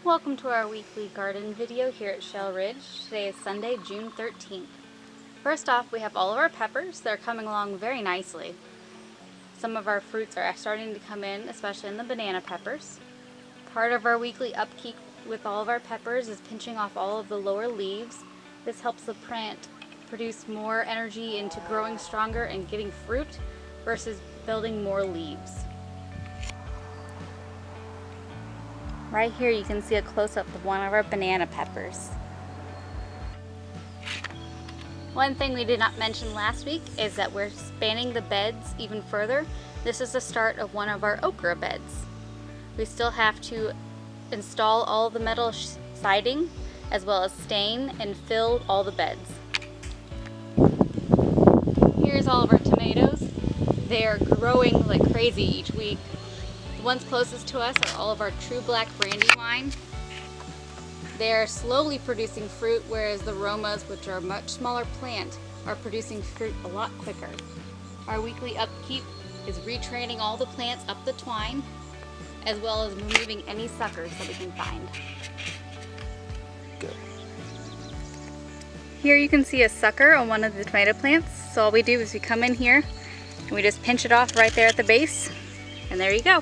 Welcome to our weekly garden video here at Shale Ridge. Today is Sunday, June 13th. First off, we have all of our peppers. They're coming along very nicely. Some of our fruits are starting to come in, especially in the banana peppers. Part of our weekly upkeep with all of our peppers is pinching off all of the lower leaves. This helps the plant produce more energy into growing stronger and getting fruit versus building more leaves. Right here you can see a close-up of one of our banana peppers. One thing we did not mention last week is that we're spanning the beds even further. This is the start of one of our okra beds. We still have to install all the metal siding as well as stain and fill all the beds. Here's all of our tomatoes. They are growing like crazy each week. The ones closest to us are all of our true black brandywine. They are slowly producing fruit, whereas the Romas, which are a much smaller plant, are producing fruit a lot quicker. Our weekly upkeep is retraining all the plants up the twine, as well as removing any suckers that we can find. Here you can see a sucker on one of the tomato plants. So all we do is we come in here and we just pinch it off right there at the base, and there you go.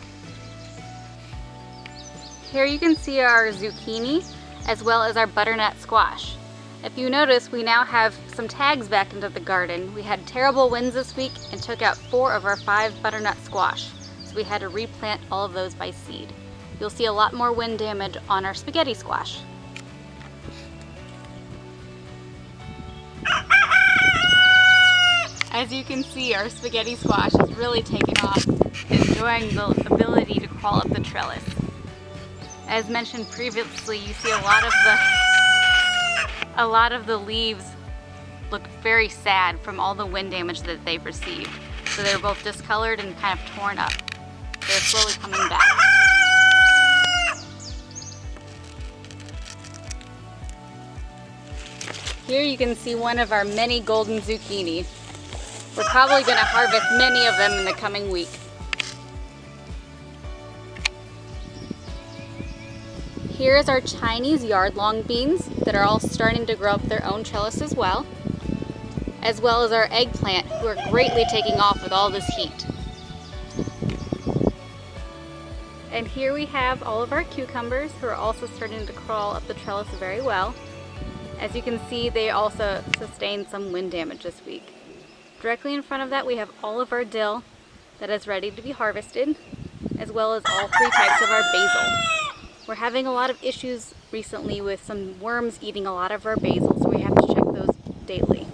Here you can see our zucchini as well as our butternut squash. If you notice, we now have some tags back into the garden. We had terrible winds this week and took out 4 of our 5 butternut squash. So we had to replant all of those by seed. You'll see a lot more wind damage on our spaghetti squash. As you can see, our spaghetti squash has really taken off, enjoying the ability to crawl up the trellis. As mentioned previously, you see a lot of the leaves look very sad from all the wind damage that they've received. So they're both discolored and kind of torn up. They're slowly coming back. Here you can see one of our many golden zucchini. We're probably going to harvest many of them in the coming week. Here is our Chinese yard-long beans that are all starting to grow up their own trellis as well as our eggplant, who are greatly taking off with all this heat. And here we have all of our cucumbers, who are also starting to crawl up the trellis very well. As you can see, they also sustained some wind damage this week. Directly in front of that, we have all of our dill that is ready to be harvested, as well as all 3 types of our basil. We're having a lot of issues recently with some worms eating a lot of our basil, so we have to check those daily.